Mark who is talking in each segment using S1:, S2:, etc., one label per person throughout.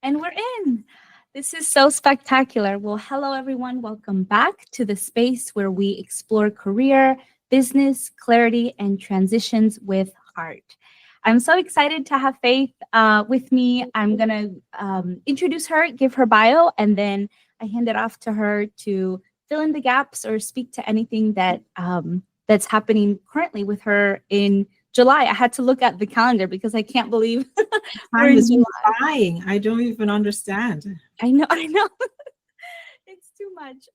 S1: And we're in. This is so spectacular. Well, hello, everyone. Welcome back to the space where we explore career, business, clarity, and transitions with heart. I'm so excited to have Faith with me. I'm going to introduce her, give her bio, and then I hand it off to her to fill in the gaps or speak to anything that that's happening currently with her in July. I had to look at the calendar because I can't believe
S2: time is flying. I don't even understand.
S1: I know. It's too much.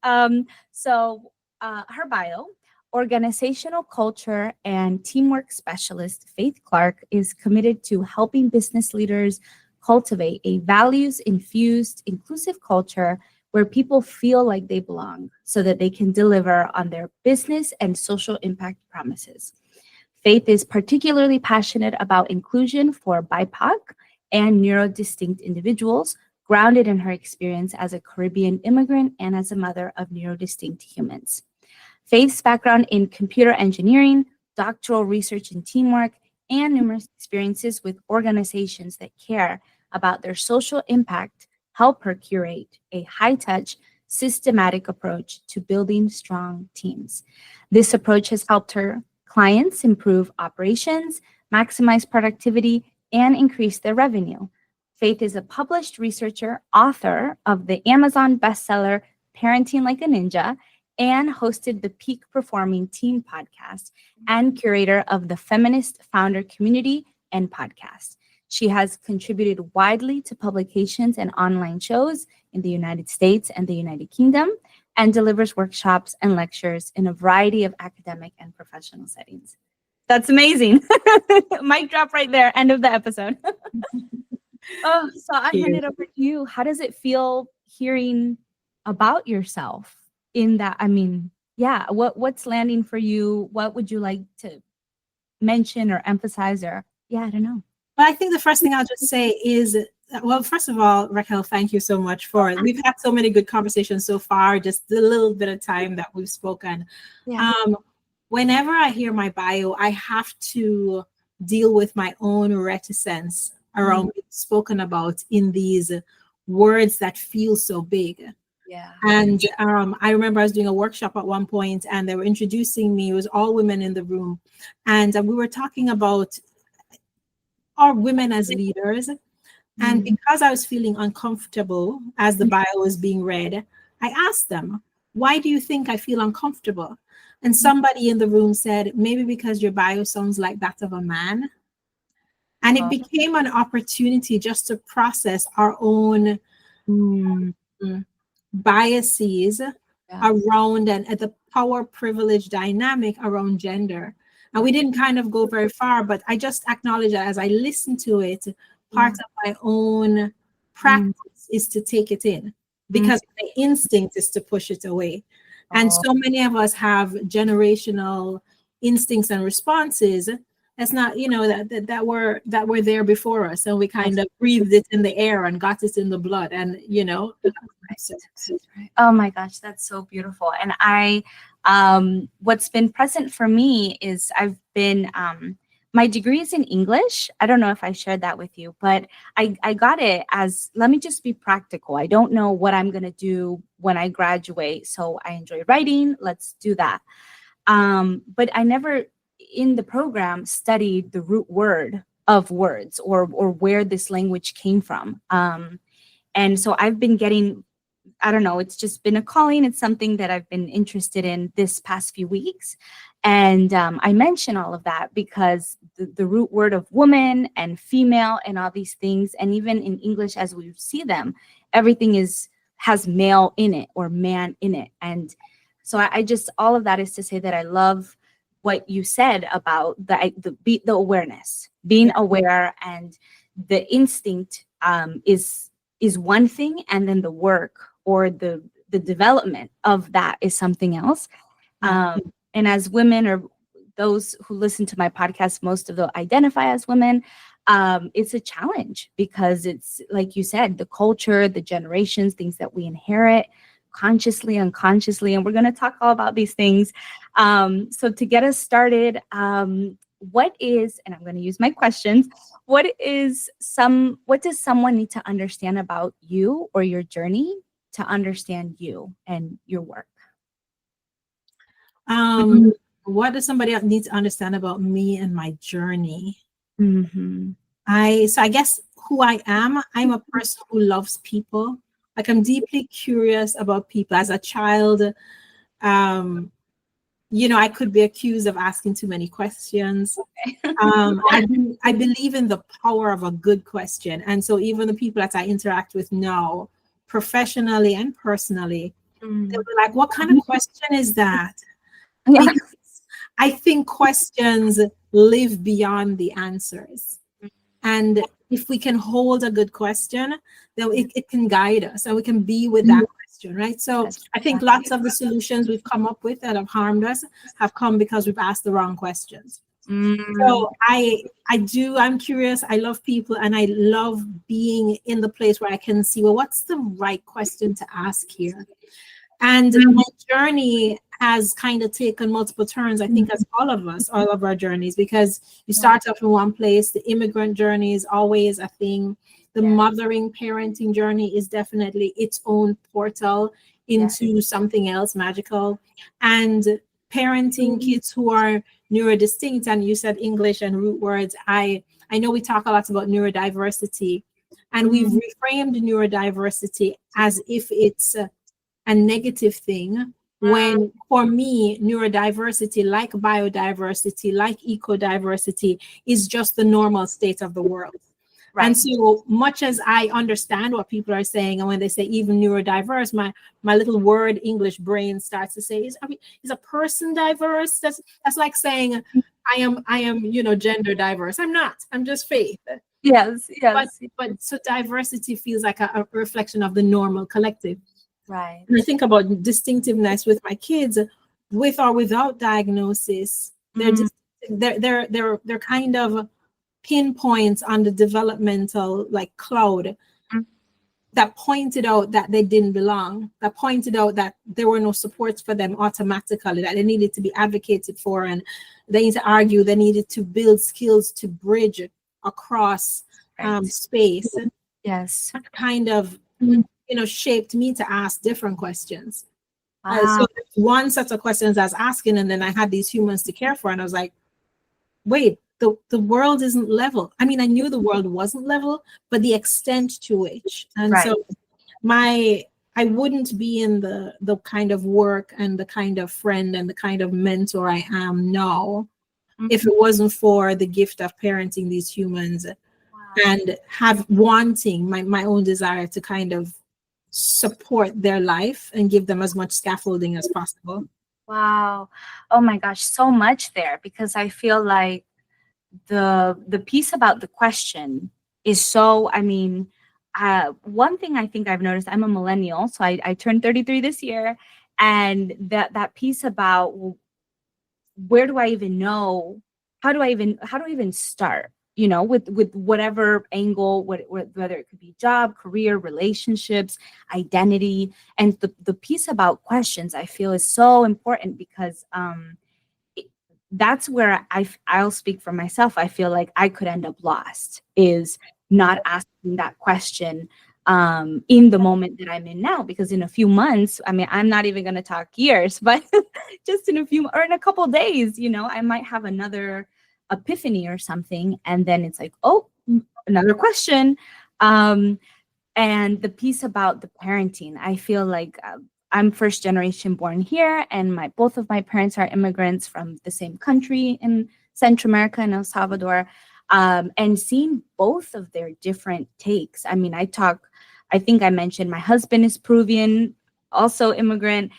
S1: So her bio, organizational culture and teamwork specialist Faith Clarke is committed to helping business leaders cultivate a values-infused, inclusive culture where people feel like they belong so that they can deliver on their business and social impact promises. Faith is particularly passionate about inclusion for BIPOC and neurodistinct individuals, grounded in her experience as a Caribbean immigrant and as a mother of neurodistinct humans. Faith's background in computer engineering, doctoral research and teamwork, and numerous experiences with organizations that care about their social impact help her curate a high-touch, systematic approach to building strong teams. This approach has helped her clients improve operations, maximize productivity, and increase their revenue. Faith is a published researcher, author of the Amazon bestseller Parenting Like a Ninja, and hosted the Peak Performing Team podcast, and curator of the Feminist Founder Community and podcast. She has contributed widely to publications and online shows in the United States and the United Kingdom, and delivers workshops and lectures in a variety of academic and professional settings. That's amazing. Mic drop right there. End of the episode. Oh, so I hand it over to you. How does it feel hearing about yourself in that? I mean, yeah, what's landing for you? What would you like to mention or emphasize? Or I don't know.
S2: Well, I think the first thing I'll just say is, well, first of all, Raquel, thank you so much for it. We've had so many good conversations so far, just the little bit of time that we've spoken.
S1: Yeah.
S2: Whenever I hear my bio, I have to deal with my own reticence around being spoken about in these words that feel so big.
S1: Yeah.
S2: And I remember I was doing a workshop at one point and they were introducing me. It was all women in the room. And we were talking about our women as leaders. And because I was feeling uncomfortable as the bio was being read, I asked them, why do you think I feel uncomfortable? And somebody in the room said, maybe because your bio sounds like that of a man. And it became an opportunity just to process our own biases around and the power privilege dynamic around gender. And we didn't kind of go very far, but I just acknowledge that as I listen to it, part of my own practice is to take it in, because my instinct is to push it away. And so many of us have generational instincts and responses that's not, that were there before us, and we kind of breathed it in the air and got it in the blood, and
S1: Right. Oh my gosh, that's so beautiful. And what's been present for me is I've been my degree is in English. I don't know if I shared that with you, but I got it as, let me just be practical. I don't know what I'm going to do when I graduate. So I enjoy writing. Let's do that. But I never in the program studied the root word of words or where this language came from. And so I've been getting, I don't know, it's just been a calling. It's something that I've been interested in this past few weeks. And I mention all of that because the root word of woman and female and all these things, and even in English as we see them, everything has male in it or man in it. And so I just, all of that is to say that I love what you said about the awareness, being aware, and the instinct is one thing, and then the work or the development of that is something else. And as women, or those who listen to my podcast, most of them identify as women, it's a challenge because it's, like you said, the culture, the generations, things that we inherit consciously, unconsciously, and we're going to talk all about these things. So to get us started, what is, and I'm going to use my questions, what does someone need to understand about you or your journey to understand you and your work?
S2: What does somebody else need to understand about me and my journey?
S1: Mm-hmm.
S2: I guess who I am, I'm a person who loves people. Like, I'm deeply curious about people. As a child, I could be accused of asking too many questions. I believe in the power of a good question. And so even the people that I interact with now, professionally and personally, they'll be like, what kind of question is that?
S1: Yeah.
S2: Because I think questions live beyond the answers. And if we can hold a good question, then it can guide us and we can be with that question, right? So I think lots of the solutions we've come up with that have harmed us have come because we've asked the wrong questions. So I'm curious. I love people, and I love being in the place where I can see, well, what's the right question to ask here? And my journey has kind of taken multiple turns, I think, as all of our journeys, because you start off in one place. The immigrant journey is always a thing. The mothering, parenting journey is definitely its own portal into something else magical. And parenting kids who are neurodistinct, and you said English and root words. I know we talk a lot about neurodiversity, and we've reframed neurodiversity as if it's a negative thing, when for me, neurodiversity, like biodiversity, like ecodiversity, is just the normal state of the world. Right. And so much as I understand what people are saying, and when they say even neurodiverse, my little word English brain starts to say, is a person diverse? That's like saying I am gender diverse. I'm not. I'm just Faith.
S1: Yes.
S2: But so diversity feels like a reflection of the normal collective.
S1: Right.
S2: And I think about distinctiveness with my kids, with or without diagnosis. They're kind of pinpoints on the developmental cloud that pointed out that they didn't belong, that pointed out that there were no supports for them automatically, that they needed to be advocated for, and they need to argue, they needed to build skills to bridge across space.
S1: Yes.
S2: That kind of shaped me to ask different questions.
S1: Wow.
S2: So one set of questions I was asking, and then I had these humans to care for, and I was like, wait, the world isn't level. I mean, I knew the world wasn't level, but the extent to which. And so I wouldn't be in the kind of work and the kind of friend and the kind of mentor I am now if it wasn't for the gift of parenting these humans and have wanting my own desire to kind of support their life and give them as much scaffolding as possible.
S1: Wow. Oh my gosh, so much there, because I feel like the piece about the question is so, one thing I think I've noticed, I'm a millennial, so I turned 33 this year, and that piece about where do I even know, how do I even start, with whatever angle, whether it could be job, career, relationships, identity. And the piece about questions, I feel, is so important, because that's where I'll speak for myself. I feel like I could end up lost, is not asking that question in the moment that I'm in now, because in a few months, I'm not even going to talk years, but just in a couple of days, I might have another epiphany or something. And then it's like, oh, another question. And the piece about the parenting, I feel like I'm first generation born here, and both of my parents are immigrants from the same country in Central America and El Salvador, and seeing both of their different takes. I think I mentioned my husband is Peruvian, also immigrant,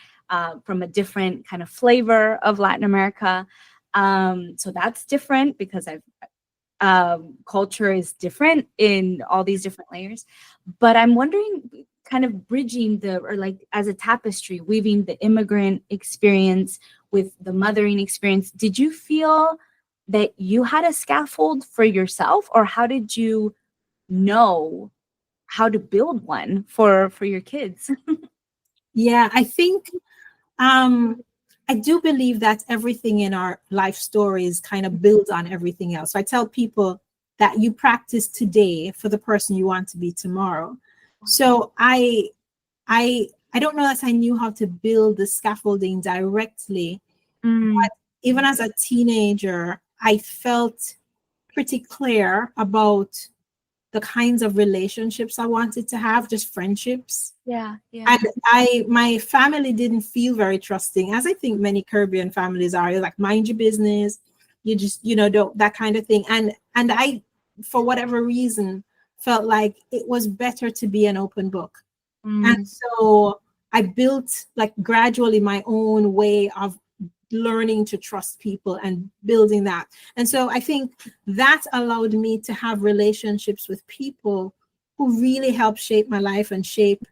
S1: from a different kind of flavor of Latin America. So that's different, because culture is different in all these different layers. But I'm wondering, kind of bridging as a tapestry, weaving the immigrant experience with the mothering experience, did you feel that you had a scaffold for yourself, or how did you know how to build one for your kids?
S2: Yeah, I think I do believe that everything in our life stories kind of builds on everything else. So I tell people that you practice today for the person you want to be tomorrow. So I don't know that I knew how to build the scaffolding directly, but even as a teenager, I felt pretty clear about the kinds of relationships I wanted to have, just friendships.
S1: Yeah.
S2: And my family didn't feel very trusting, as I think many Caribbean families are. You're like, mind your business. You just, don't, that kind of thing. And I, for whatever reason, felt like it was better to be an open book. And so I built like gradually my own way of learning to trust people and building that. And so I think that allowed me to have relationships with people who really helped shape my life and shape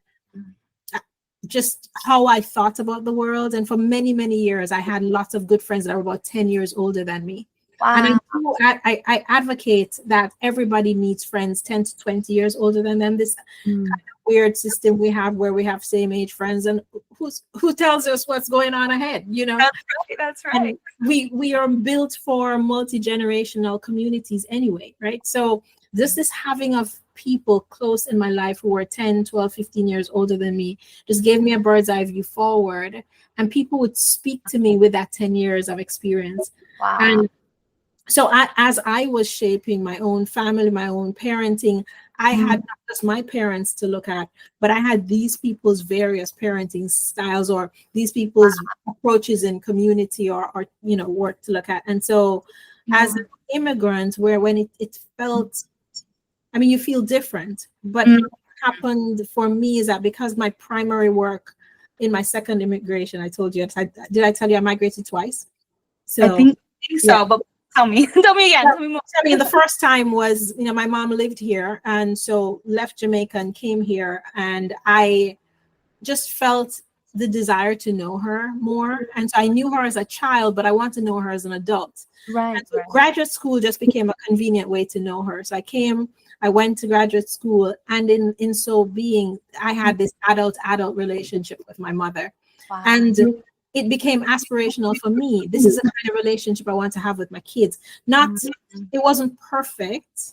S2: just how I thought about the world. And for many, many years, I had lots of good friends that were about 10 years older than me. Wow. And I advocate that everybody needs friends 10 to 20 years older than them. This kind of weird system we have where we have same age friends, and who tells us what's going on ahead,
S1: That's right.
S2: And we are built for multi-generational communities anyway, right? So this having of people close in my life who were 10, 12, 15 years older than me just gave me a bird's eye view forward, and people would speak to me with that 10 years of experience.
S1: Wow.
S2: And so as I was shaping my own family, my own parenting, I had not just my parents to look at, but I had these people's various parenting styles or these people's approaches in community or work to look at. And so as an immigrant, where when it felt, I mean, you feel different, but what happened for me is that because my primary work in my second immigration, I told you, did I tell you I migrated twice? So
S1: I think so, but tell me again. Tell me more.
S2: I mean, the first time was, my mom lived here, and so left Jamaica and came here, and I just felt the desire to know her more. And so I knew her as a child, but I want to know her as an adult.
S1: Right.
S2: And so graduate school just became a convenient way to know her. So I went to graduate school, and in so being, I had this adult relationship with my mother. Wow. And it became aspirational for me. This is the kind of relationship I want to have with my kids. It wasn't perfect,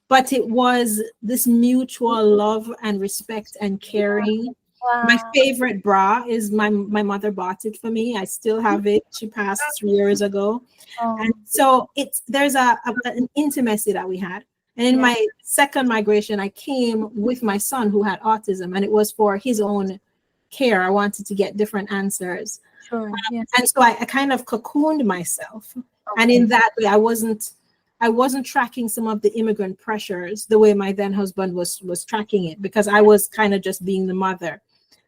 S2: but it was this mutual love and respect and caring. Wow. My favorite bra is my mother bought it for me. I still have it. She passed 3 years ago. Oh. And so there's an intimacy that we had. And in my second migration, I came with my son who had autism, and it was for his own care. I wanted to get different answers. Sure. And so I kind of cocooned myself. Okay. And in that way, I wasn't tracking some of the immigrant pressures the way my then husband was tracking it, because I was kind of just being the mother.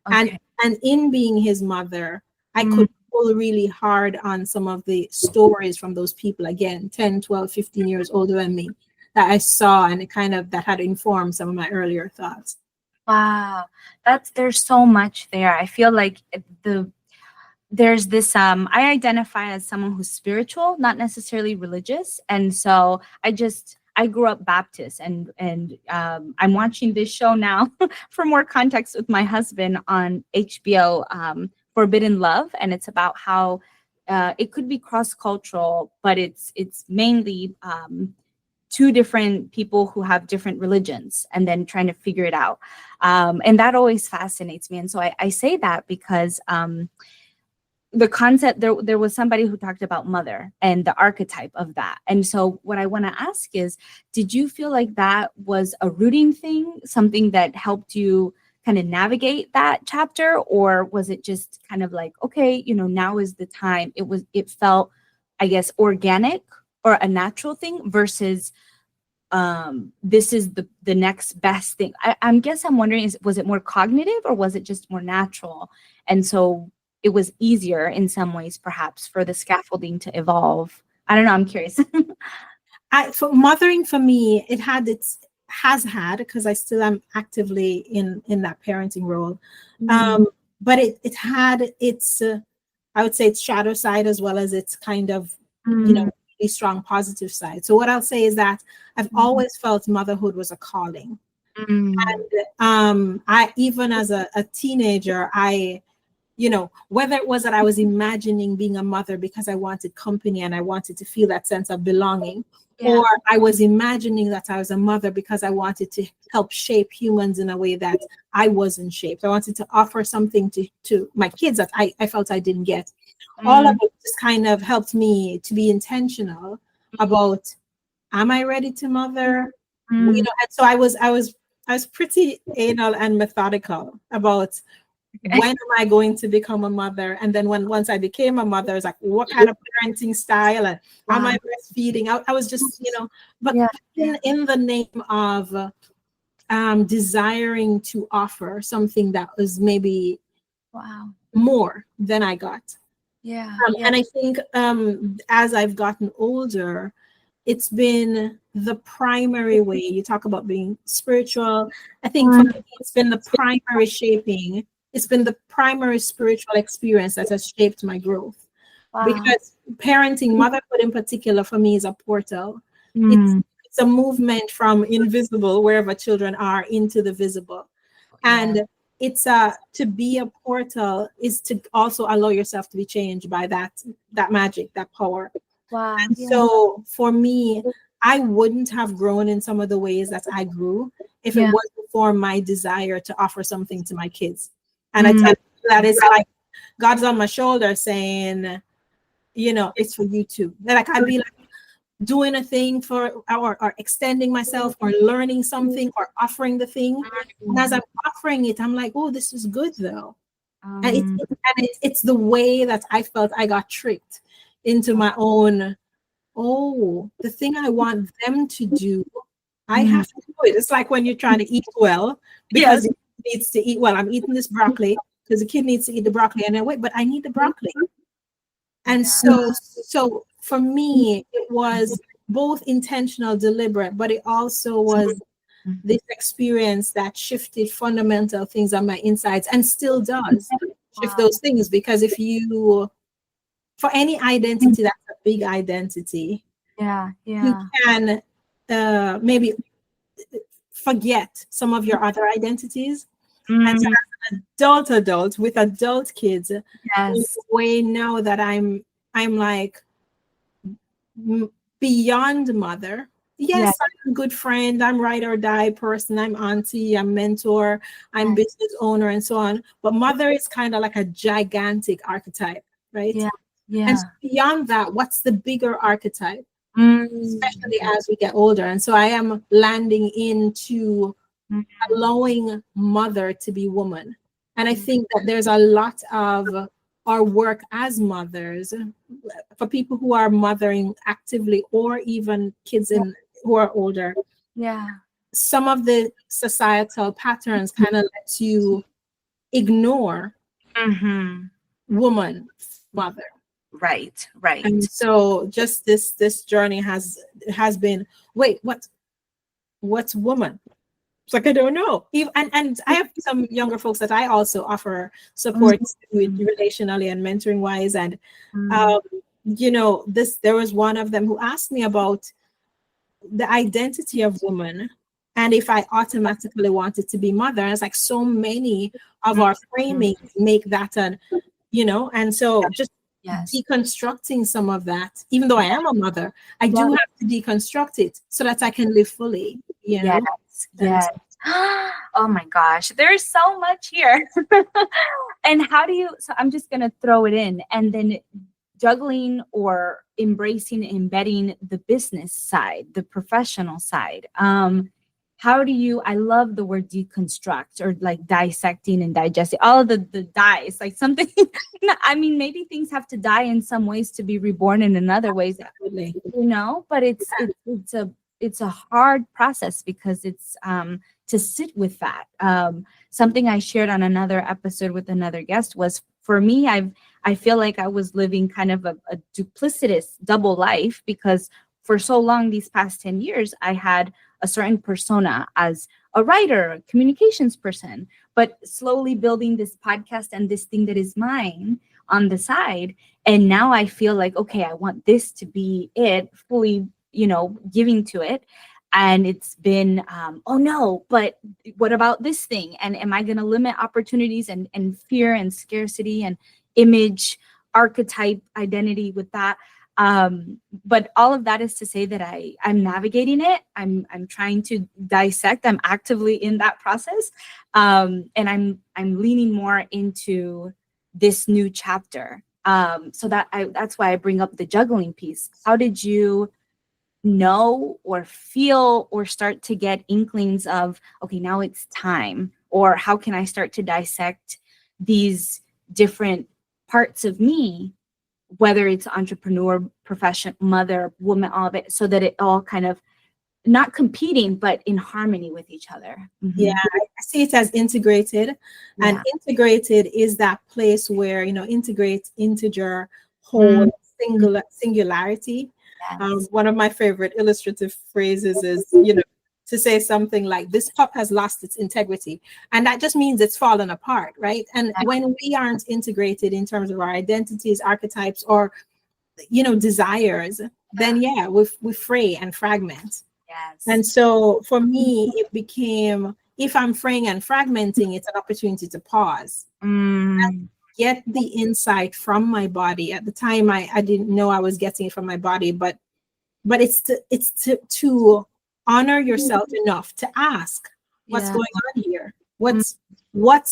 S2: Okay. And in being his mother, I could pull really hard on some of the stories from those people, again, 10, 12, 15 years older than me, that I saw, and that had informed some of my earlier thoughts.
S1: Wow, there's so much there. I feel like there's this I identify as someone who's spiritual, not necessarily religious, and so I grew up Baptist, and I'm watching this show now for more context with my husband on HBO, Forbidden Love, and it's about how it could be cross-cultural, but it's mainly two different people who have different religions and then trying to figure it out. And that always fascinates me. And so I say that because the concept, there was somebody who talked about mother and the archetype of that. And so what I want to ask is, did you feel like that was a rooting thing, something that helped you kind of navigate that chapter? Or was it just kind of like, okay, now is the time? It felt, I guess, organic or a natural thing versus this is the next best thing. I'm wondering, was it more cognitive or was it just more natural? And so it was easier in some ways, perhaps, for the scaffolding to evolve. I don't know. I'm curious.
S2: For mothering, for me, has had, because I still am actively in that parenting role. But it had its, I would say, its shadow side as well as its kind of, really strong positive side. So what I'll say is that I've always felt motherhood was a calling. And I, even as a teenager, I whether it was that I was imagining being a mother because I wanted company and I wanted to feel that sense of belonging, or I was imagining that I was a mother because I wanted to help shape humans in a way that I wasn't shaped. I wanted to offer something to my kids that I felt I didn't get. All of it just kind of helped me to be intentional about, am I ready to mother? And so I was pretty anal and methodical about when am I going to become a mother? And then once I became a mother, I was like, what kind of parenting style? And am I breastfeeding? I was just, but in the name of desiring to offer something that was maybe more than I got. And I think as I've gotten older, it's been the primary way. You talk about being spiritual. I think for me, it's been the primary shaping. It's been the primary spiritual experience that has shaped my growth. Because parenting, motherhood in particular, for me is a portal. It's a movement from invisible, wherever children are, into the visible. And it's to be a portal is to also allow yourself to be changed by that magic, that power. And so for me, I wouldn't have grown in some of the ways that I grew if it wasn't for my desire to offer something to my kids. And I tell you that it's like God's on my shoulder saying, it's for you too. Like I'd be like doing a thing or extending myself or learning something or offering the thing. And as I'm offering it, I'm like, oh, this is good though. And it's the way that I felt I got tricked into my own, the thing I want them to do, I have to do it. It's like when you're trying to eat well, because it needs to eat well. I'm eating this broccoli because the kid needs to eat the broccoli. And then wait, but I need the broccoli. And so for me, it was both intentional, deliberate, but it also was this experience that shifted fundamental things on my insides and still does shift those things. Because if you, for any identity that's a big identity, you can maybe forget some of your other identities. And so as an adult with adult kids, in a way now that I'm like beyond mother. Yes, I'm a good friend, I'm ride or die person, I'm auntie, I'm mentor, I'm business owner, and so on. But mother is kind of like a gigantic archetype, right? And so beyond that, what's the bigger archetype? Especially as we get older. And so I am landing into allowing mother to be woman. And I think that there's a lot of our work as mothers, for people who are mothering actively or even kids who are older. Some of the societal patterns kind of let you ignore woman, mother.
S1: Right.
S2: And so just this journey has been, wait, what's woman? It's like, I don't know. And I have some younger folks that I also offer support with relationally and mentoring wise. And there was one of them who asked me about the identity of woman and if I automatically wanted to be mother. And it's like so many of our framings make that and so just deconstructing some of that, even though I am a mother, I do have to deconstruct it so that I can live fully,
S1: Yes. Oh my gosh, there's so much here. And so I'm just going to throw it in, and then juggling or embracing, embedding the business side, the professional side. I love the word deconstruct, or like dissecting and digesting, all of the dies, like something, I mean, maybe things have to die in some ways to be reborn in other ways, but it's a hard process because it's to sit with that. Something I shared on another episode with another guest was, for me, I feel like I was living kind of a duplicitous double life, because for so long, these past 10 years, I had a certain persona as a writer, a communications person, but slowly building this podcast and this thing that is mine on the side. And now I feel like, okay, I want this to be it, fully, giving to it. And it's been, oh no, but what about this thing? And am I going to limit opportunities, and fear and scarcity and image, archetype, identity with that? But all of that is to say that I'm navigating it. I'm trying to dissect. I'm actively in that process. And I'm leaning more into this new chapter. So that's why I bring up the juggling piece. How did you know or feel or start to get inklings of, okay, now it's time? Or how can I start to dissect these different parts of me, whether it's entrepreneur, profession, mother, woman, all of it, so that it all kind of not competing, but in harmony with each other?
S2: Yeah, I see it as integrated. And integrated is that place where, integrate, integer, whole, singularity.
S1: Yes.
S2: One of my favorite illustrative phrases is, to say something like, this pup has lost its integrity. And that just means it's fallen apart, right? And when we aren't integrated in terms of our identities, archetypes, or, desires, then we fray and fragment.
S1: Yes.
S2: And so for me, it became, if I'm fraying and fragmenting, it's an opportunity to pause and get the insight from my body. At the time, I didn't know I was getting it from my body, but it's to honor yourself enough to ask, what's going on here? What's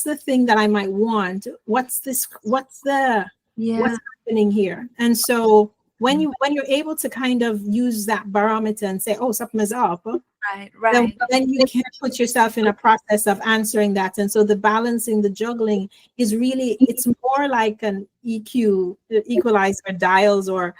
S2: the thing that I might want? What's happening here? And so when you're able to kind of use that barometer and say, oh, something is up,
S1: right.
S2: Then you can put yourself in a process of answering that. And so the balancing, the juggling is really, it's more like an EQ, equalizer dials, or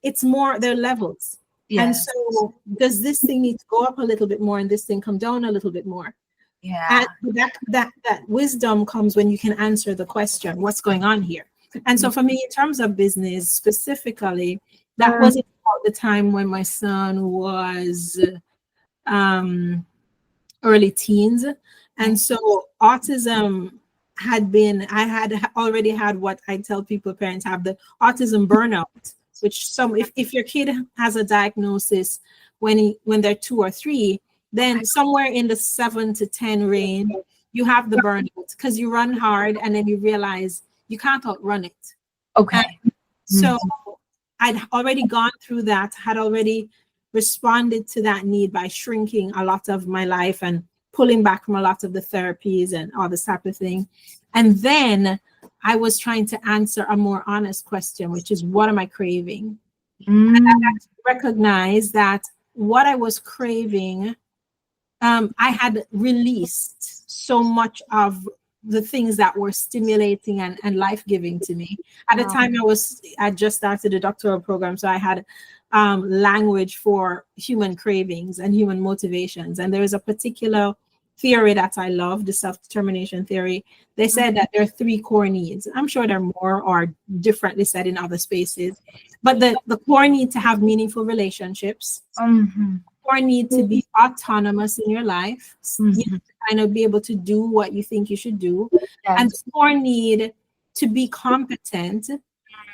S2: it's more, they're levels. Yes. And so does this thing need to go up a little bit more and this thing come down a little bit more?
S1: Yeah.
S2: And that wisdom comes when you can answer the question, what's going on here? And so for me, in terms of business specifically, that was about the time when my son was early teens. And so autism I had already had what I tell people parents have, the autism burnout, which if your kid has a diagnosis when they're 2 or 3, then somewhere in the 7 to 10 range, you have the burnout because you run hard and then you realize you can't outrun it.
S1: Okay.
S2: And so I'd already gone through that, had already responded to that need by shrinking a lot of my life and pulling back from a lot of the therapies and all this type of thing. And then I was trying to answer a more honest question, which is, what am I craving? And I had to recognize that what I was craving, I had released so much of the things that were stimulating and life-giving to me. At the time, I just started a doctoral program, so I had language for human cravings and human motivations. And there is a particular theory that I love, the self-determination theory. They said that there are 3 core needs. I'm sure there are more or differently said in other spaces, but the core need to have meaningful relationships, core need to be autonomous in your life, you know, to kind of be able to do what you think you should do, and the core need to be competent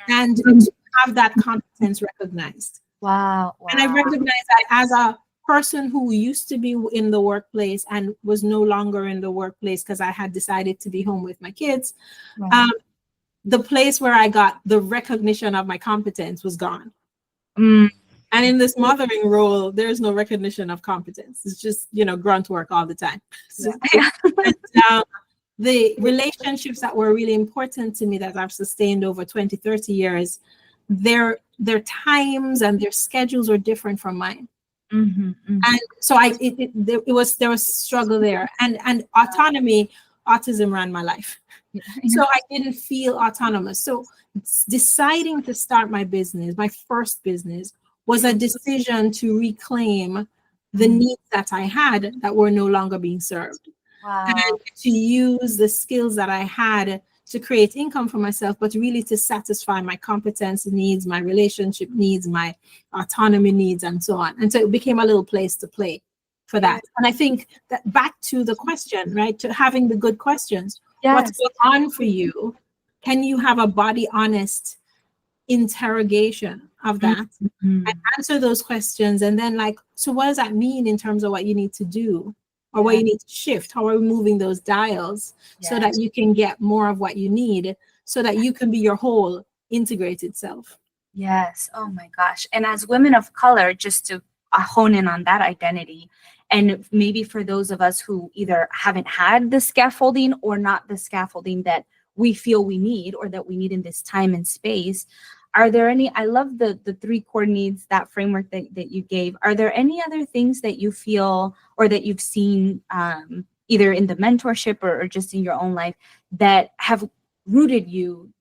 S2: and to have that competence recognized.
S1: Wow.
S2: And I recognize that as a person who used to be in the workplace and was no longer in the workplace because I had decided to be home with my kids, the place where I got the recognition of my competence was gone. And in this mothering role, there's no recognition of competence. It's just, grunt work all the time. And, the relationships that were really important to me that I've sustained over 20, 30 years, their times and their schedules are different from mine. And so there was struggle there, and autonomy, autism ran my life. So I didn't feel autonomous. So deciding to start my business, my first business, was a decision to reclaim the needs that I had that were no longer being served. And to use the skills that I had to create income for myself, but really to satisfy my competence needs, my relationship needs, my autonomy needs, and so on. And so it became a little place to play for that. And I think that back to the question, right, to having the good questions. What's going on for you? Can you have a body honest interrogation of that and answer those questions. And then like, so what does that mean in terms of what you need to do or what you need to shift? How are we moving those dials so that you can get more of what you need so that you can be your whole integrated self?
S1: Yes. Oh my gosh. And as women of color, just to hone in on that identity, and maybe for those of us who either haven't had the scaffolding or not the scaffolding that we feel we need or that we need in this time and space, are there any, I love the 3 core needs, that framework that you gave. Are there any other things that you feel or that you've seen either in the mentorship or just in your own life that have rooted you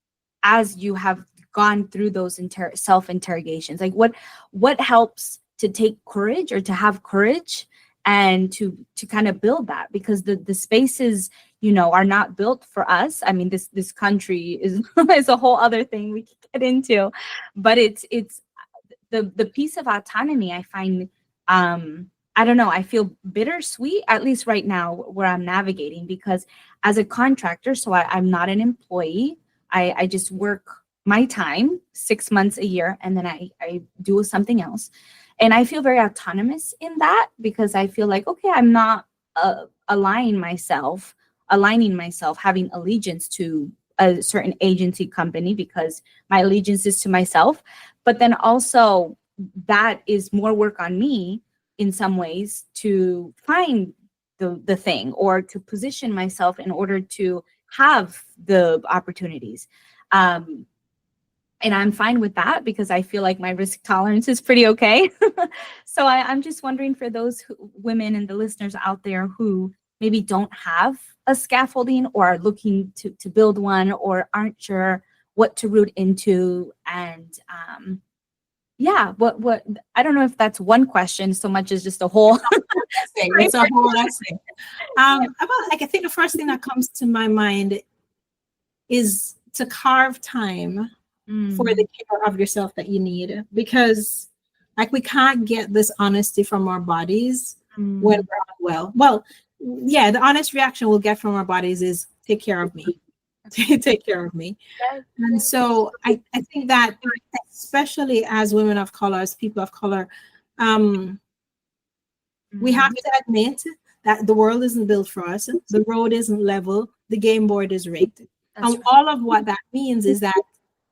S1: as you have gone through those self-interrogations? Like what helps to take courage or to have courage and to kind of build that? Because the spaces, you know, are not built for us. I mean, this country is is a whole other thing we can get into, but it's the piece of autonomy. I find I don't know, I feel bittersweet, at least right now where I'm navigating, because as a contractor, so I'm not an employee. I just work my time 6 months a year, and then I do something else. And I feel very autonomous in that because I feel like, okay, I'm not aligning myself, having allegiance to a certain agency company because my allegiance is to myself. But then also that is more work on me in some ways to find the thing or to position myself in order to have the opportunities. And I'm fine with that because I feel like my risk tolerance is pretty okay. So I'm just wondering for those women and the listeners out there who maybe don't have a scaffolding or are looking to build one or aren't sure what to root into. And what I don't know if that's one question so much as just a whole.
S2: It's a whole essay. I think the first thing that comes to my mind is to carve time for the care of yourself that you need, because like we can't get this honesty from our bodies when we're unwell. Well, yeah, the honest reaction we'll get from our bodies is take care of me. Take care of me. And so I think that especially as women of color, as people of color, we have to admit that the world isn't built for us. The road isn't level. The game board is rigged. And all of what that means is that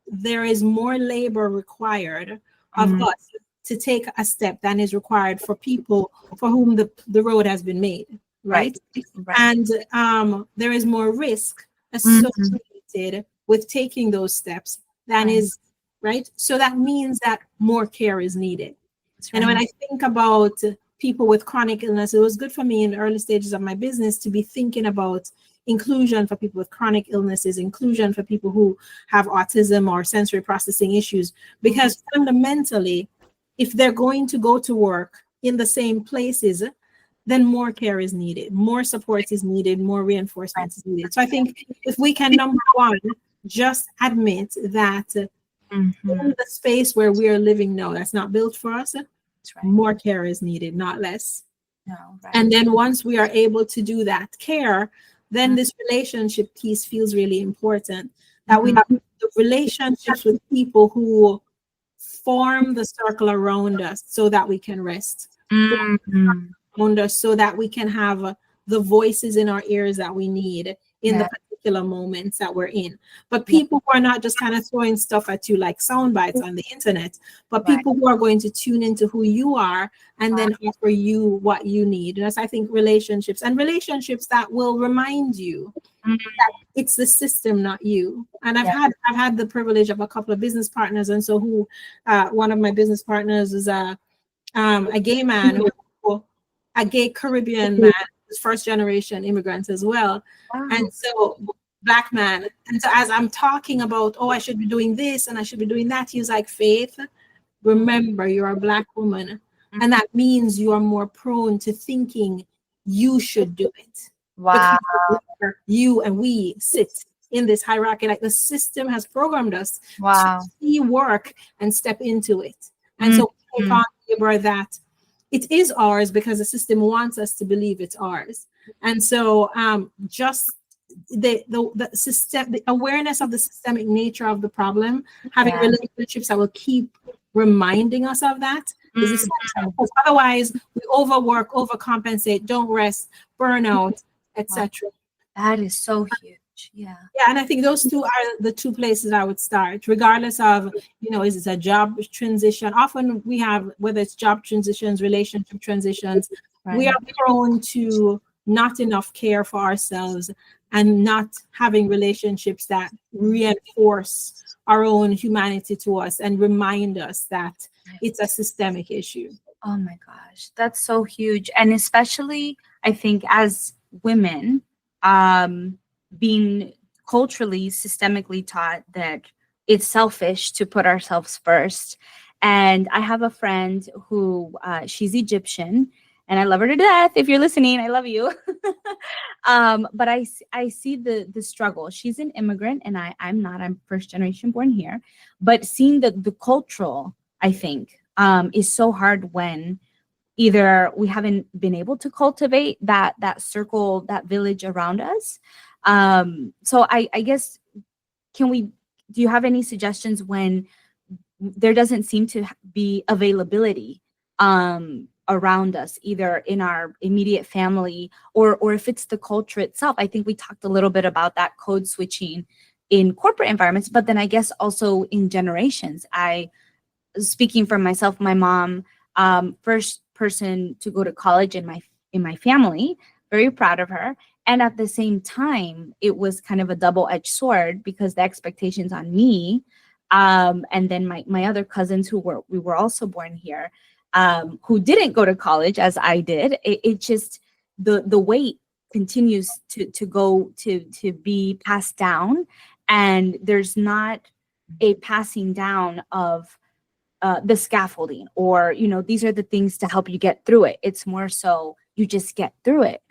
S2: there is more labor required of us to take a step than is required for people for whom the road has been made, right? And there is more risk associated with taking those steps than is, right? So that means that more care is needed. And when I think about people with chronic illness, it was good for me in the early stages of my business to be thinking about inclusion for people with chronic illnesses, inclusion for people who have autism or sensory processing issues, because fundamentally, if they're going to go to work in the same places, then more care is needed, more support is needed, more reinforcement is needed. So I think if we can, number one, just admit that in the space where we are living now, that's not built for us, more care is needed, not less. And then once we are able to do that care, then this relationship piece feels really important, that we have the relationships with people who form the circle around us so that we can rest, around us so that we can have the voices in our ears that we need in the particular moments that we're in. But people who are not just kind of throwing stuff at you like sound bites on the internet, but people who are going to tune into who you are and then offer you what you need. And I think relationships that will remind you that it's the system, not you. And I've had the privilege of a couple of business partners, and so one of my business partners is a gay man, a gay Caribbean man, first generation immigrants as well. And so Black man. And so as I'm talking about, I should be doing this and I should be doing that, he's like, Faith, remember you're a Black woman. And that means you are more prone to thinking you should do it. Wow. Because you and we sit in this hierarchy, like the system has programmed us to see work and step into it. And so we take on labor that it is ours because the system wants us to believe it's ours. And so just the system, the awareness of the systemic nature of the problem, having relationships that will keep reminding us of that is essential, because otherwise we overwork, overcompensate, don't rest, burnout, etc.
S1: That is so huge. Yeah.
S2: Yeah, and I think those two are the two places I would start, regardless of, is it a job transition? Often we have, whether it's job transitions, relationship transitions, we are prone to not enough care for ourselves and not having relationships that reinforce our own humanity to us and remind us that it's a systemic issue.
S1: Oh my gosh, that's so huge. And especially, I think, as women, being culturally, systemically taught that it's selfish to put ourselves first. And I have a friend who, she's Egyptian, and I love her to death. If you're listening, I love you. But I see the struggle. She's an immigrant, and I'm not. I'm first generation born here. But seeing the cultural, I think, is so hard when either we haven't been able to cultivate that circle, that village around us. So I guess, do you have any suggestions when there doesn't seem to be availability around us, either in our immediate family or if it's the culture itself? I think we talked a little bit about that code switching in corporate environments, but then I guess also in generations. Speaking for myself, my mom, first person to go to college in my family, very proud of her. And at the same time, it was kind of a double-edged sword because the expectations on me, and then my other cousins we were also born here, who didn't go to college as I did. It just, the weight continues to go to be passed down, and there's not a passing down of the scaffolding, or these are the things to help you get through it. It's more so you just get through it,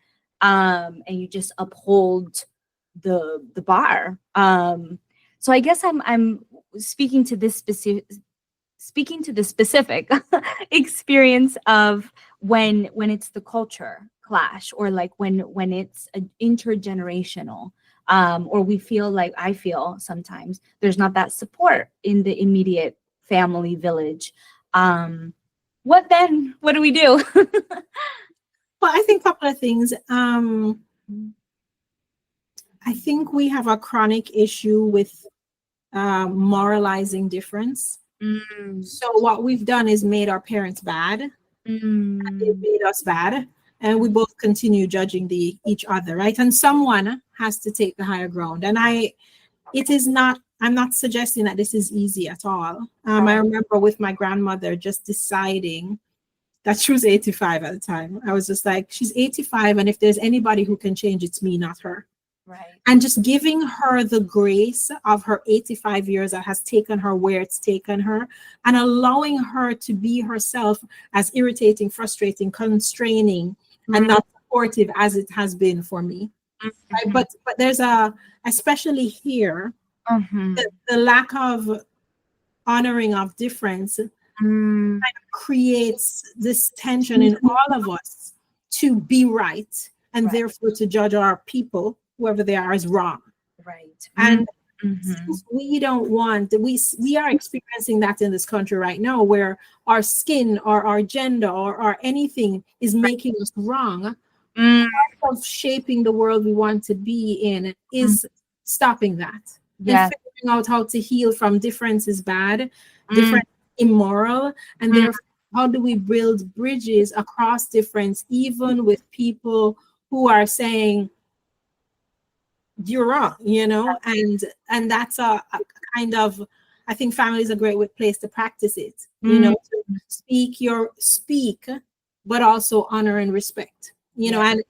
S1: and you just uphold the bar. So I guess I'm speaking to this specific experience of when it's the culture clash, or like when it's an intergenerational, or I feel sometimes there's not that support in the immediate family village. What do we do?
S2: Well, I think a couple of things. I think we have a chronic issue with moralizing difference. So what we've done is made our parents bad, and they've made us bad, and we both continue judging each other, right? And someone has to take the higher ground. And I'm not suggesting that this is easy at all. I remember with my grandmother just deciding that she was 85 at the time. I was just like, she's 85, and if there's anybody who can change, it's me, not her.
S1: Right.
S2: And just giving her the grace of her 85 years that has taken her where it's taken her, and allowing her to be herself, as irritating, frustrating, constraining, and not supportive as it has been for me. Right? But there's especially here, the lack of honoring of difference kind of creates this tension in all of us to be right, and therefore to judge our people, whoever they are, as wrong.
S1: Right.
S2: And since we don't want, we are experiencing that in this country right now, where our skin or our gender or anything is making us wrong. Part of shaping the world we want to be in is stopping that. And figuring out how to heal from difference is bad, different immoral, and therefore how do we build bridges across difference, even with people who are saying you're wrong, and that's a kind of, I think family is a great place to practice it, to speak, but also honor and respect, and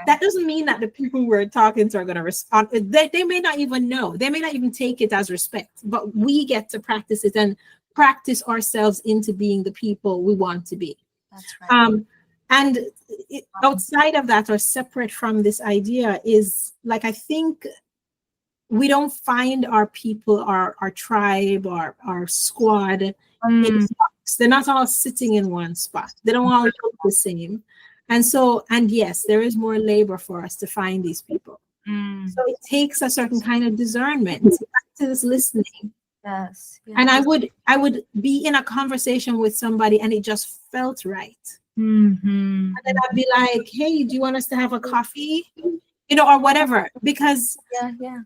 S2: that doesn't mean that the people we're talking to are going to respond. They may not even know. They may not even take it as respect, but we get to practice it and practice ourselves into being the people we want to be.
S1: That's right.
S2: And outside of that, or separate from this idea, is like, I think we don't find our people, our tribe, our squad in spots. They're not all sitting in one spot. They don't all look the same. And yes, there is more labor for us to find these people. So it takes a certain kind of discernment, to this listening.
S1: Yes.
S2: And I would be in a conversation with somebody and it just felt right.
S1: Mm-hmm.
S2: And then I'd be like, hey, do you want us to have a coffee? Or whatever. Because
S1: Yeah.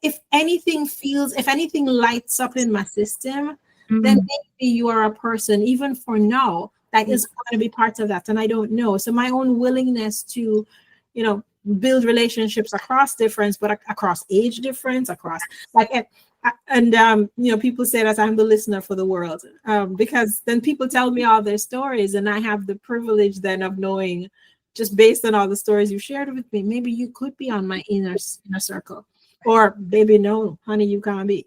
S2: if anything lights up in my system,
S1: Mm-hmm.
S2: then maybe you are a person, even for now, that is going to be part of that. And I don't know. So my own willingness to, build relationships across difference, but across age difference, across people say that I'm the listener for the world, because then people tell me all their stories, and I have the privilege then of knowing, just based on all the stories you shared with me, maybe you could be on my inner circle, or maybe no, honey, you can't be,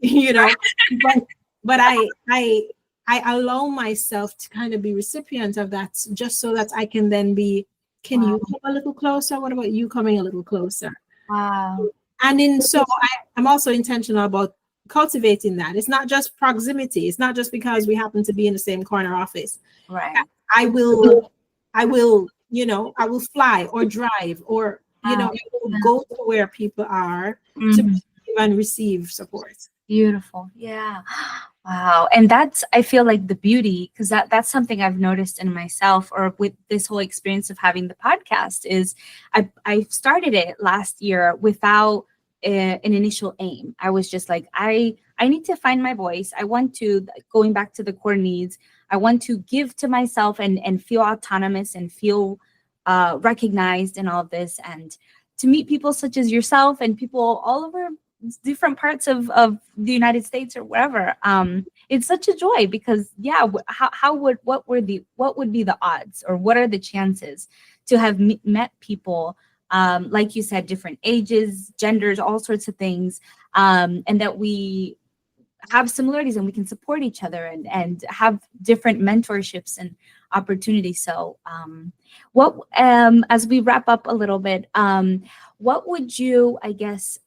S2: but I allow myself to kind of be recipient of that, just so that I can then be, can you come a little closer? What about you coming a little closer?
S1: Wow.
S2: And I'm also intentional about cultivating that. It's not just proximity. It's not just because we happen to be in the same corner office.
S1: Right.
S2: I will fly or drive or, go to where people are to receive and receive support.
S1: Beautiful. Yeah. Wow. And I feel like the beauty, because that's something I've noticed in myself, or with this whole experience of having the podcast, is I started it last year without an initial aim. I was just like, I need to find my voice. I want to, going back to the core needs, I want to give to myself and feel autonomous and feel recognized in all of this, and to meet people such as yourself and people all over different parts of the United States or wherever. It's such a joy, because what would be the odds, or what are the chances to have met people, like you said, different ages, genders, all sorts of things, and that we have similarities and we can support each other and have different mentorships and opportunities. So as we wrap up a little bit, what would you, I guess,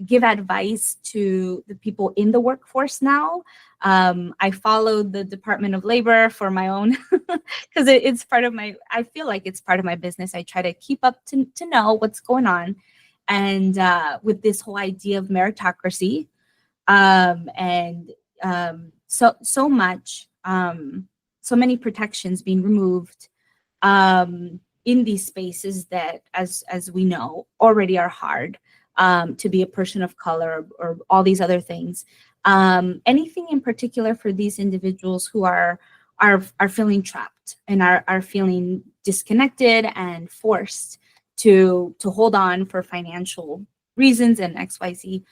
S1: give advice to the people in the workforce now? I followed the Department of Labor for my own, because it's part of I feel like it's part of my business. I try to keep up to know what's going on. And with this whole idea of meritocracy, and so much, so many protections being removed in these spaces that, as we know, already are hard, to be a person of color, or all these other things. Anything in particular for these individuals who are feeling trapped and are feeling disconnected and forced to hold on for financial reasons and XYZ,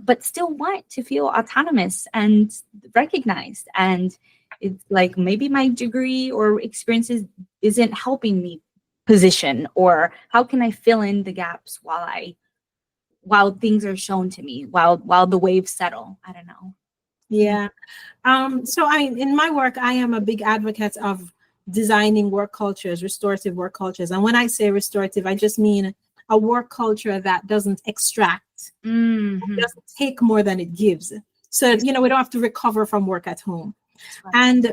S1: but still want to feel autonomous and recognized. And it's like, maybe my degree or experiences isn't helping me position, or how can I fill in the gaps while things are shown to me, while the waves settle? I don't know.
S2: Yeah. So in my work, I am a big advocate of designing work cultures, restorative work cultures. And when I say restorative, I just mean a work culture that doesn't extract, doesn't take more than it gives. So, we don't have to recover from work at home. Right. And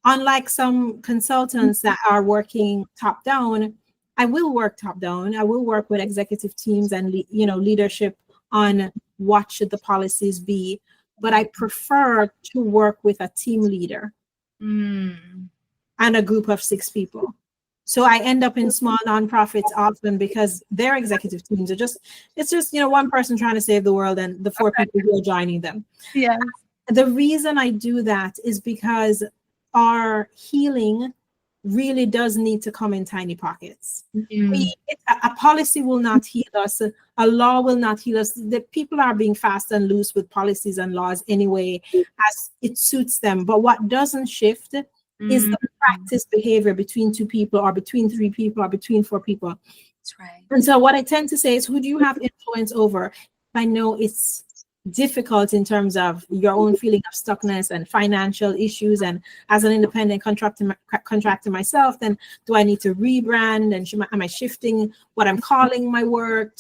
S2: unlike some consultants that are working top down, I will work top down. I will work with executive teams and, leadership on what should the policies be. But I prefer to work with a team leader and a group of 6 people. So I end up in small nonprofits often because their executive teams are it's just one person trying to save the world and the 4 people who are joining them.
S1: Yeah.
S2: The reason I do that is because our healing really does need to come in tiny pockets. A policy will not heal us. A law will not heal us. The people are being fast and loose with policies and laws anyway, as it suits them. But what doesn't shift is the practice behavior between 2 people, or between 3 people, or between 4 people.
S1: That's right.
S2: And so what I tend to say is, who do you have influence over? I know it's difficult in terms of your own feeling of stuckness and financial issues. And as an independent contractor myself, then do I need to rebrand? And am I shifting what I'm calling my work?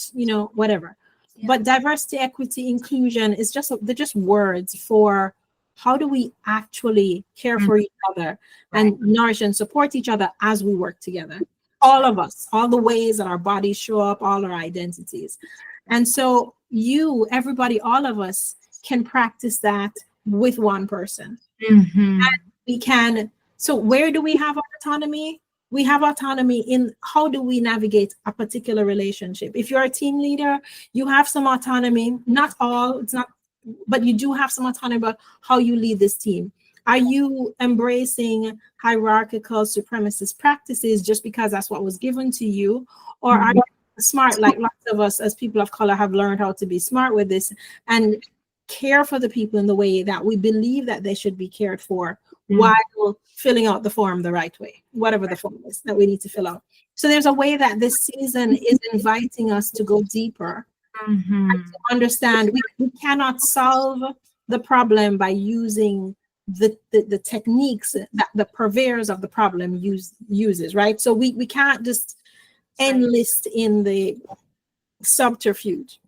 S2: Whatever. Yeah. But diversity, equity, inclusion they're just words for how do we actually care for each other and nourish and support each other as we work together. All of us, all the ways that our bodies show up, all our identities. And so, everybody, all of us can practice that with one person.
S1: Mm-hmm.
S2: We can. So where do we have autonomy? We have autonomy in how do we navigate a particular relationship. If you're a team leader, you have some autonomy, not all, it's not, but you do have some autonomy about how you lead this team. Are you embracing hierarchical supremacist practices just because that's what was given to you? Or are you smart, like lots of us as people of color have learned how to be smart with this and care for the people in the way that we believe that they should be cared for, while filling out the form the right way, whatever the form is that we need to fill out. So there's a way that this season is inviting us to go deeper and to understand we cannot solve the problem by using the techniques that the purveyors of the problem uses, right? So we can't just enlist in the subterfuge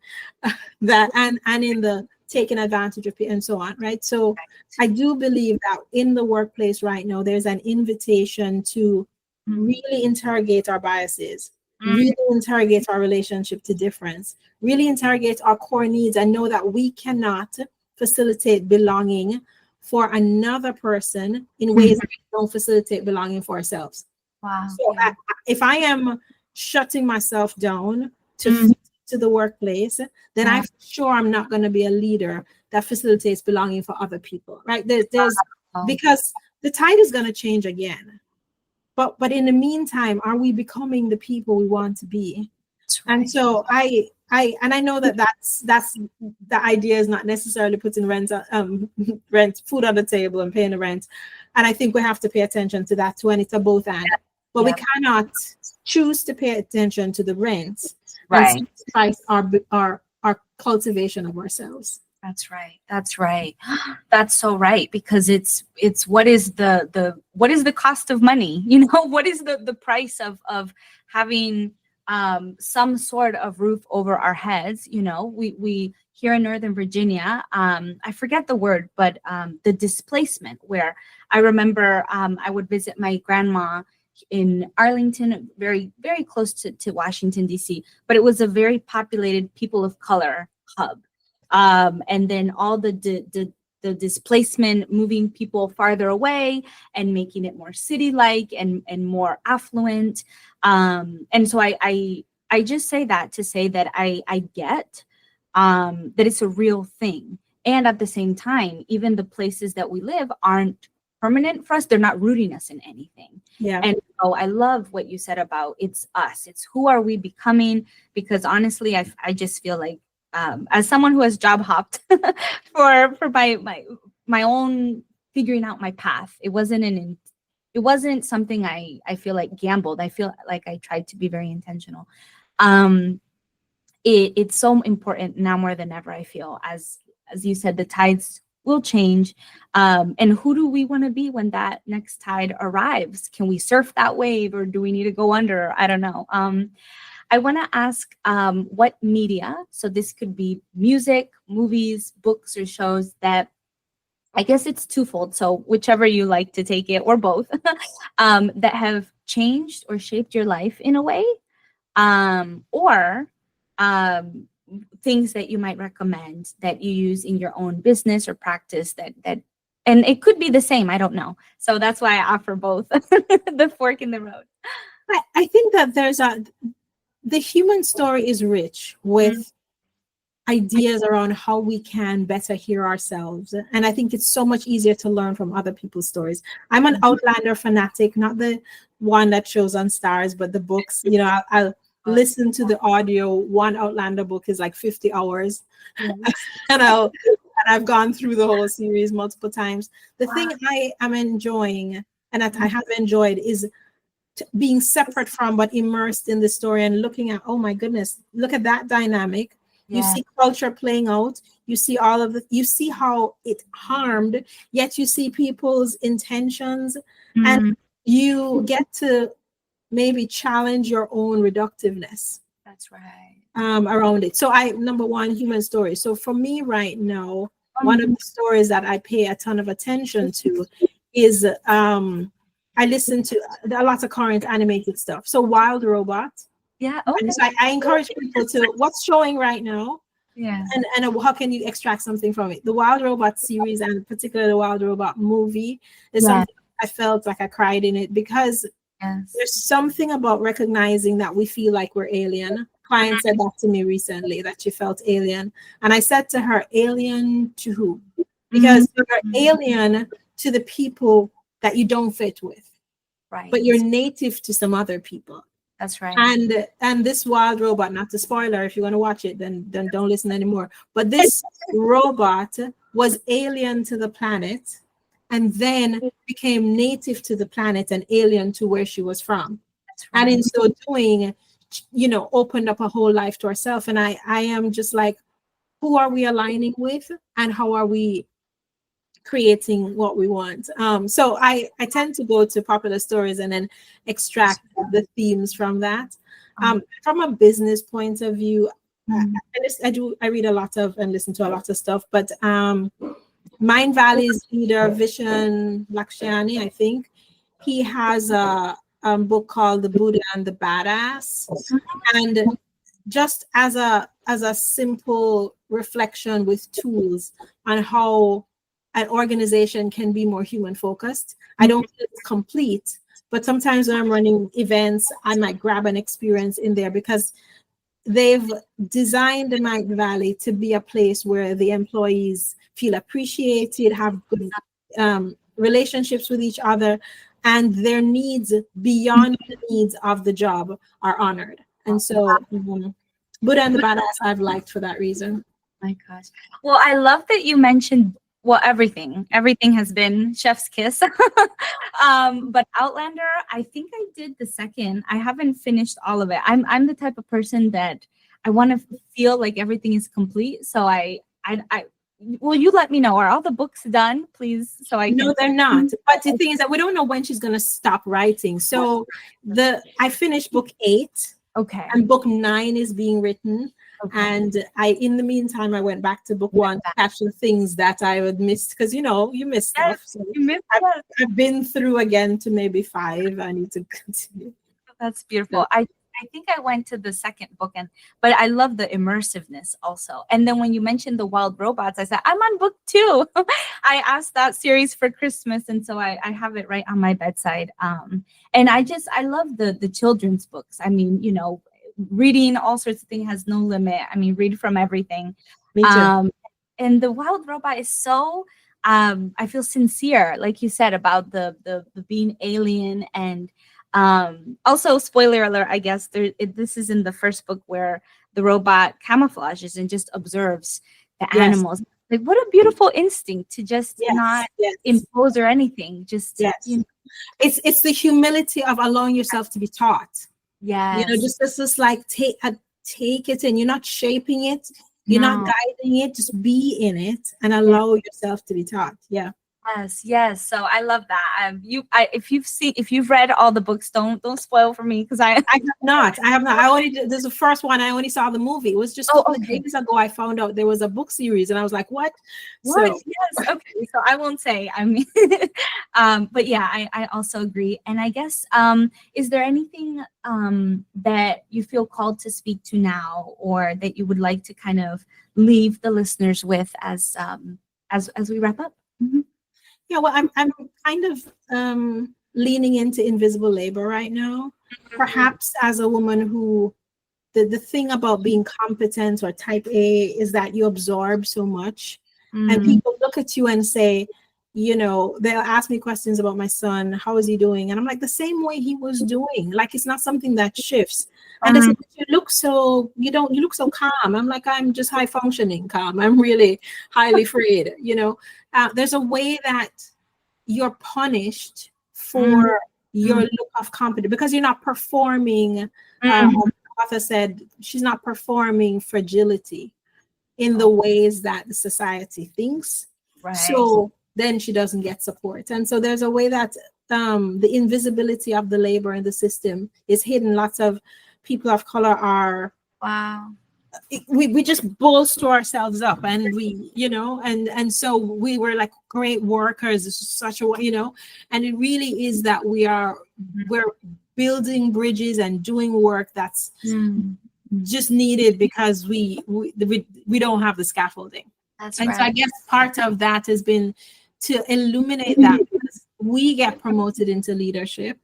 S2: that and in the taking advantage of people and so on, right? So I do believe that in the workplace right now, there's an invitation to really interrogate our biases, really interrogate our relationship to difference, really interrogate our core needs, and know that we cannot facilitate belonging for another person in ways that we don't facilitate belonging for ourselves.
S1: Wow.
S2: So if I am shutting myself down to the workplace, then I'm sure I'm not going to be a leader that facilitates belonging for other people, right? There's because the tide is going to change again. But in the meantime, are we becoming the people we want to be? Right. And so I know that's the idea is not necessarily putting rent food on the table and paying the rent. And I think we have to pay attention to that too, and it's a both and. But we cannot choose to pay attention to the rent and sacrifice our cultivation of ourselves.
S1: That's right. That's right. That's so right, because it's what is the cost of money? You know, what is the price of having some sort of roof over our heads? You know, we here in Northern Virginia, I forget the word, but the displacement, where I remember I would visit my grandma in Arlington, very, very close to Washington, D.C., but it was a very populated people of color hub. And then all the displacement, moving people farther away and making it more city-like and more affluent. And so I just say that to say that I get that it's a real thing. And at the same time, even the places that we live aren't permanent for us. They're not rooting us in anything.
S2: Yeah.
S1: And so I love what you said about it's us. It's who are we becoming? Because honestly, I just feel like as someone who has job hopped for my own figuring out my path, it wasn't something I feel like gambled. I feel like I tried to be very intentional. It's so important now more than ever. I feel as you said, the tides will change. And who do we want to be when that next tide arrives? Can we surf that wave, or do we need to go under? I don't know. I want to ask what media, so this could be music, movies, books, or shows that, I guess it's twofold, so whichever you like to take it, or both, that have changed or shaped your life in a way, or things that you might recommend that you use in your own business or practice that and it could be the same, I don't know. So that's why I offer both, the fork in the road.
S2: I think that the human story is rich with ideas around how we can better hear ourselves. And I think it's so much easier to learn from other people's stories. I'm an Outlander fanatic, not the one that shows on Stars, but the books. You know, I'll listen to the audio. One Outlander book is like 50 hours. And I've gone through the whole series multiple times. The thing I am enjoying, and that I have enjoyed, is being separate from but immersed in the story and looking at, oh my goodness, look at that dynamic. You see culture playing out. You see you see how it harmed, yet you see people's intentions, and you get to maybe challenge your own reductiveness.
S1: That's right.
S2: Around it. So number one, human story. So for me right now, one of the stories that I pay a ton of attention to is I listen to lots of current animated stuff. So Wild Robot.
S1: Yeah. Okay.
S2: And so I encourage people to, what's showing right now?
S1: Yeah.
S2: And how can you extract something from it? The Wild Robot series, and particularly the Wild Robot movie, is something I felt like I cried in it, because there's something about recognizing that we feel like we're alien. Client said that to me recently, that she felt alien. And I said to her, alien to who? Because you're alien to the people that you don't fit with.
S1: Right.
S2: But you're native to some other people.
S1: That's right.
S2: And this Wild Robot, not to spoiler, if you want to watch it, then don't listen anymore. But this robot was alien to the planet, and then became native to the planet and alien to where she was from. Right. And in so doing, opened up a whole life to herself. And I am just like, who are we aligning with, and how are we creating what we want? So I tend to go to popular stories and then extract the themes from that. From a business point of view, I read a lot of and listen to a lot of stuff, but Mind Valley's leader, Vishen Lakshani, I think, he has a book called The Buddha and the Badass. And just as a simple reflection with tools on how an organization can be more human focused. I don't feel it's complete, but sometimes when I'm running events, I might grab an experience in there, because they've designed the Mind Valley to be a place where the employees feel appreciated, have good relationships with each other, and their needs beyond the needs of the job are honored. And so Buddha and the Badass I've liked for that reason.
S1: My gosh. Well, I love that you mentioned, well, everything has been chef's kiss. But Outlander, I think I did the second. I haven't finished all of it. I'm the type of person that I want to feel like everything is complete. So I will you let me know, are all the books done, please? So I
S2: No, they're not. But the thing is that we don't know when she's going to stop writing. So I finished book 8.
S1: Okay.
S2: And book 9 is being written.
S1: Okay.
S2: And in the meantime, I went back to book 1 to catch the things that I had missed, because you miss stuff. So I've been through again to maybe 5. I need to continue.
S1: That's beautiful. I think I went to the second book, but I love the immersiveness also. And then when you mentioned the Wild Robots, I said, I'm on book 2. I asked that series for Christmas, and so I have it right on my bedside. And I love the children's books. I mean, reading all sorts of things has no limit. I mean, read from everything.
S2: Me too.
S1: And the Wild Robot is so, I feel sincere, like you said, about the being alien. And also, spoiler alert, I guess this is in the first book where the robot camouflages and just observes the animals. Like, what a beautiful instinct to just not impose or anything. Just
S2: it's the humility of allowing yourself to be taught.
S1: Yeah,
S2: just like take it in. You're not shaping it, you're not guiding it. Just be in it and allow yourself to be taught.
S1: Yes. So I love that. If you've read all the books, don't spoil for me, because I
S2: have not. This is the first one. I only saw the movie. It was just a couple of days ago I found out there was a book series, and I was like, what?
S1: So, yes. Okay. So I won't say. I mean, but yeah, I also agree. And I guess, is there anything that you feel called to speak to now, or that you would like to kind of leave the listeners with as we wrap up? Mm-hmm.
S2: Yeah, well, I'm kind of leaning into invisible labor right now. Perhaps as a woman who, the thing about being competent or type A is that you absorb so much. And people look at you and say, they'll ask me questions about my son. How is he doing? And I'm like, the same way he was doing. Like, it's not something that shifts. And they say, you look so calm. I'm like, I'm just high functioning calm. I'm really highly afraid. There's a way that you're punished for your look of competence, because you're not performing. The author said she's not performing fragility in the ways that the society thinks. Right. So then she doesn't get support. And so there's a way that the invisibility of the labor in the system is hidden. Lots of people of color are we just bolster ourselves up, and we and so we were like great workers, such a and it really is that we're building bridges and doing work that's just needed because we don't have the scaffolding.
S1: That's
S2: And
S1: right.
S2: so I guess part of that has been to illuminate that, because we get promoted into leadership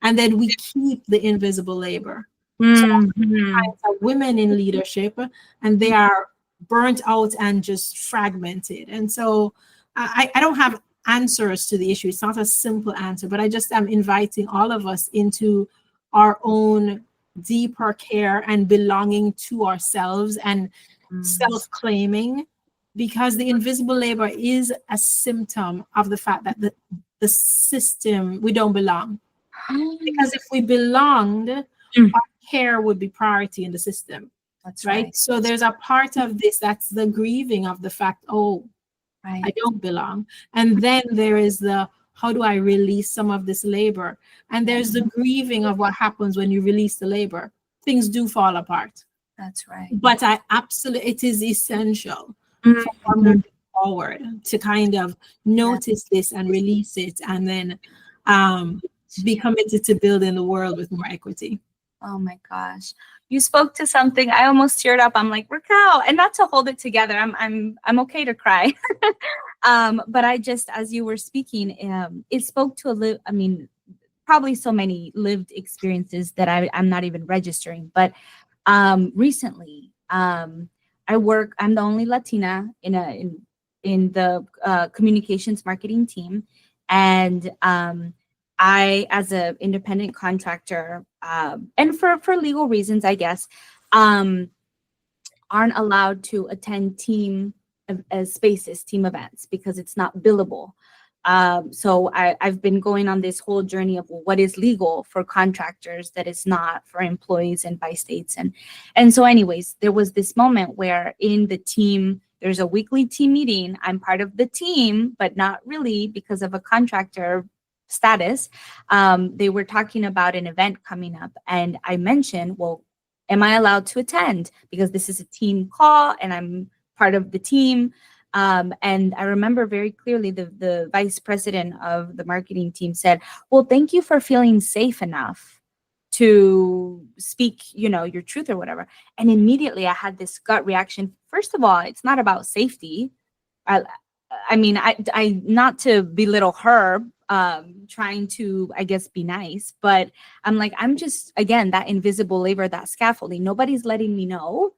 S2: and then we keep the invisible labor. So oftentimes are women in leadership and they are burnt out and just fragmented. And so I don't have answers to the issue. It's not a simple answer, but I just am inviting all of us into our own deeper care and belonging to ourselves and self-claiming, because the invisible labor is a symptom of the fact that the system, we don't belong. Because if we belonged, our care would be priority in the system.
S1: That's
S2: right. So there's a part of this that's the grieving of the fact, oh, I don't belong. And then there is the, how do I release some of this labor? And there's the grieving of what happens when you release the labor. Things do fall apart.
S1: That's right.
S2: But it is essential for moving forward to kind of notice this and release it, and then be committed to building the world with more equity.
S1: Oh my gosh. You spoke to something. I almost teared up. I'm like, Raquel, and not to hold it together. I'm okay to cry. But I just, as you were speaking, it spoke to probably so many lived experiences that I'm not even registering. But recently, I'm the only Latina in the communications marketing team. And I, as an independent contractor, and for legal reasons, I guess, aren't allowed to attend team spaces, team events, because it's not billable. So I've been going on this whole journey of what is legal for contractors that is not for employees and by states. And so anyways, there was this moment where in the team, there's a weekly team meeting. I'm part of the team, but not really because of a contractor status. They were talking about an event coming up, and I mentioned, well, am I allowed to attend? Because this is a team call and I'm part of the team. And I remember very clearly the vice president of the marketing team said, well, thank you for feeling safe enough to speak, your truth or whatever. And immediately I had this gut reaction. First of all, it's not about safety. I mean, I not to belittle her, trying to, I guess, be nice, but I'm like, I'm just, again, that invisible labor, that scaffolding. Nobody's letting me know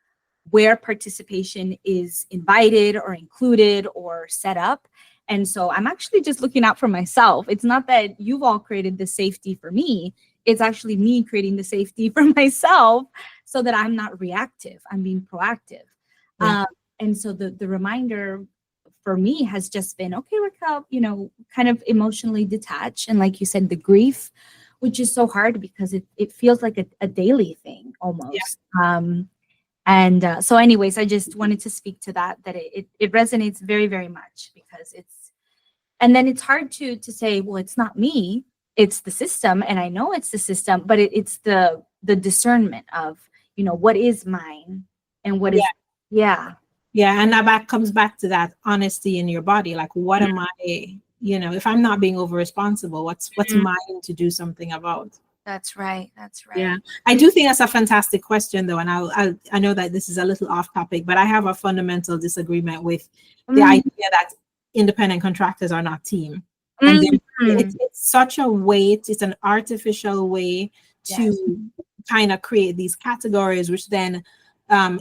S1: where participation is invited or included or set up. And so I'm actually just looking out for myself. It's not that you've all created the safety for me. It's actually me creating the safety for myself so that I'm not reactive. I'm being proactive. Yeah. And so the reminder for me has just been, okay, Raquel, kind of emotionally detached. And like you said, the grief, which is so hard because it feels like a daily thing almost. Yeah. So anyways, I just wanted to speak to that it resonates very, very much, because and then it's hard to say, well, it's not me, it's the system. And I know it's the system, but it's the discernment of, what is mine and what is, yeah.
S2: Yeah, and that comes back to that honesty in your body. Like, what am I, if I'm not being over responsible, what's mine to do something about?
S1: That's right. That's right.
S2: Yeah, I do think that's a fantastic question, though. And I know that this is a little off topic, but I have a fundamental disagreement with the idea that independent contractors are not team. And it's such a weight. It's an artificial way to kind of create these categories, which then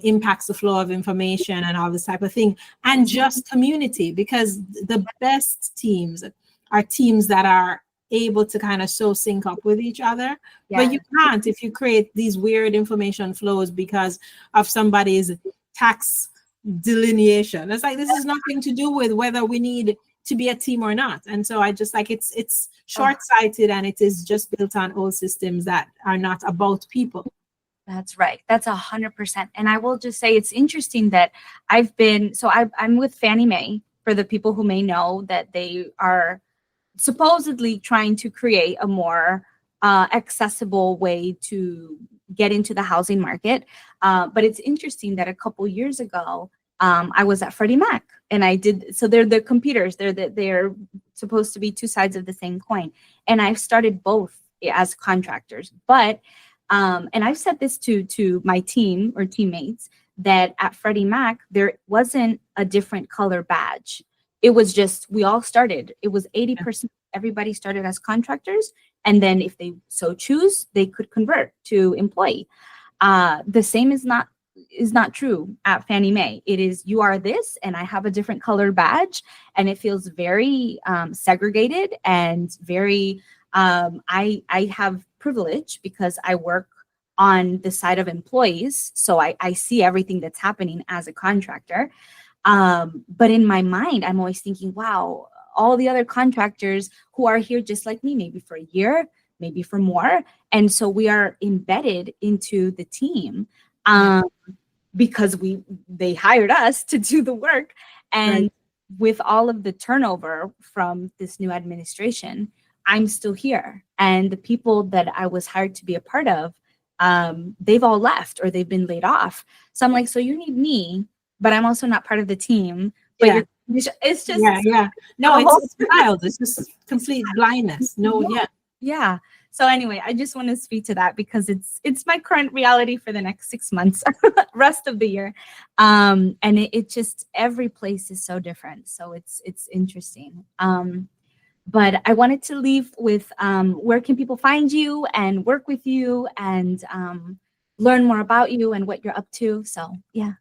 S2: impacts the flow of information and all this type of thing, and just community, because the best teams are teams that are able to kind of so sync up with each other. But you can't if you create these weird information flows because of somebody's tax delineation. It's like, this is nothing to do with whether we need to be a team or not. And so I just like, it's short-sighted, and it is just built on old systems that are not about people.
S1: That's right. That's 100%. And I will just say, it's interesting that I'm with Fannie Mae, for the people who may know, that they are supposedly trying to create a more accessible way to get into the housing market. But it's interesting that a couple years ago, I was at Freddie Mac, and so they're the computers. They're supposed to be two sides of the same coin. And I've started both as contractors, but And I've said this to my team or teammates, that at Freddie Mac, there wasn't a different color badge. It was just, we all started. It was 80%. Everybody started as contractors. And then if they so choose, they could convert to employee. The same is not true at Fannie Mae. It is, you are this, and I have a different color badge, and it feels very segregated and very, I have privilege because I work on the side of employees. So I see everything that's happening as a contractor. But in my mind, I'm always thinking, wow, all the other contractors who are here just like me, maybe for a year, maybe for more. And so we are embedded into the team because they hired us to do the work. And with all of the turnover from this new administration, I'm still here. And the people that I was hired to be a part of, they've all left or they've been laid off. So I'm like, so you need me, but I'm also not part of the team. But it's just
S2: no, it's wild. It's just complete blindness.
S1: Yeah. So anyway, I just want to speak to that because it's my current reality for the next 6 months, rest of the year. And it just, every place is so different. So it's interesting. But I wanted to leave with where can people find you and work with you and learn more about you and what you're up to. So yeah.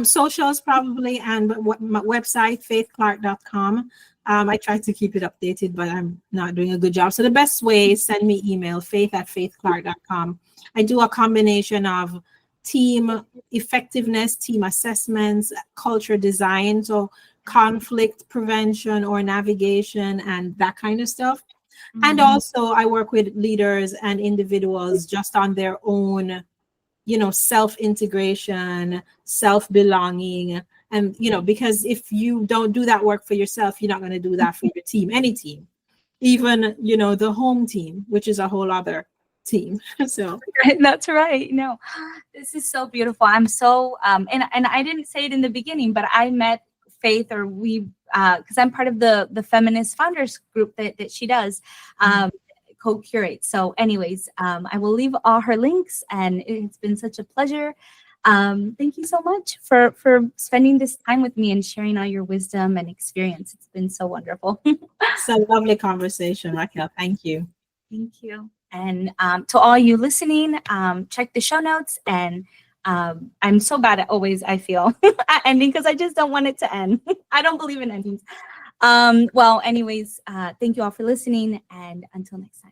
S2: Socials probably, and my website, faithclarke.com. I try to keep it updated, but I'm not doing a good job. So the best way is send me email, faith@faithclarke.com. I do a combination of team effectiveness, team assessments, culture design, so conflict prevention or navigation and that kind of stuff. And also I work with leaders and individuals just on their own, self-integration, self-belonging. And, because if you don't do that work for yourself, you're not going to do that for your team, any team, even, the home team, which is a whole other team. So
S1: that's right. No, this is so beautiful. I'm so, and I didn't say it in the beginning, but I met Faith, or we, because I'm part of the feminist founders group that she does. Co-curate. So anyways, I will leave all her links, and it's been such a pleasure. Thank you so much for spending this time with me and sharing all your wisdom and experience. It's been so wonderful.
S2: It's a lovely conversation, Raquel. Thank you.
S1: Thank you. And to all you listening, check the show notes. And I'm so bad at always, I feel, at ending because I just don't want it to end. I don't believe in endings. Well, anyways, thank you all for listening, and until next time.